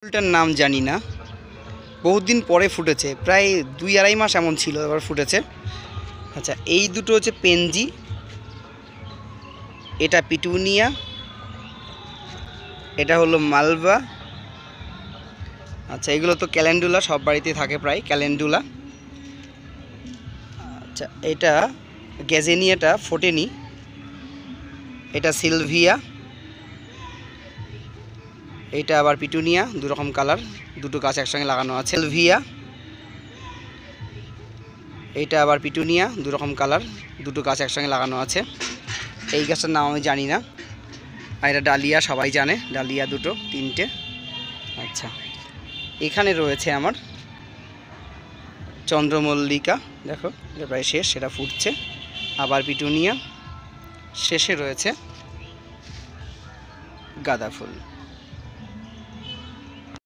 ফুলটার নাম জানি না, বহুত দিন পরে ফুটেছে, প্রায় 2-2.5 মাস এমন ছিল, এবার ফুটেছে। আচ্ছা, এই দুটো হচ্ছে পেনজি, এটা পিটুনিয়া, এটা হলো মালভা। আচ্ছা, এগুলো তো ক্যালেন্ডুলা, সব বাড়িতে থাকে প্রায় ক্যালেন্ডুলা। আচ্ছা, এটা গ্যাজেনিয়াটা ফোটেনি, এটা সিলভিয়া, এটা আবার পিটুনিয়া, দুরকম কালার, দুটো গাছ একসঙ্গে লাগানো আছে। সিলভিয়া, এটা আবার পিটুনিয়া, দুরকম কালার, দুটো গাছ একসঙ্গে লাগানো আছে। এই গাছটার নাম আমি জানি না। আর এটা ডালিয়া, সবাই জানে ডালিয়া, দুটো তিনটে। আচ্ছা, এখানে রয়েছে আমার চন্দ্রমল্লিকা, দেখো এটা প্রায় শেষ, সেটা ফুটছে। আবার পিটুনিয়া, শেষে রয়েছে গাঁদা ফুল।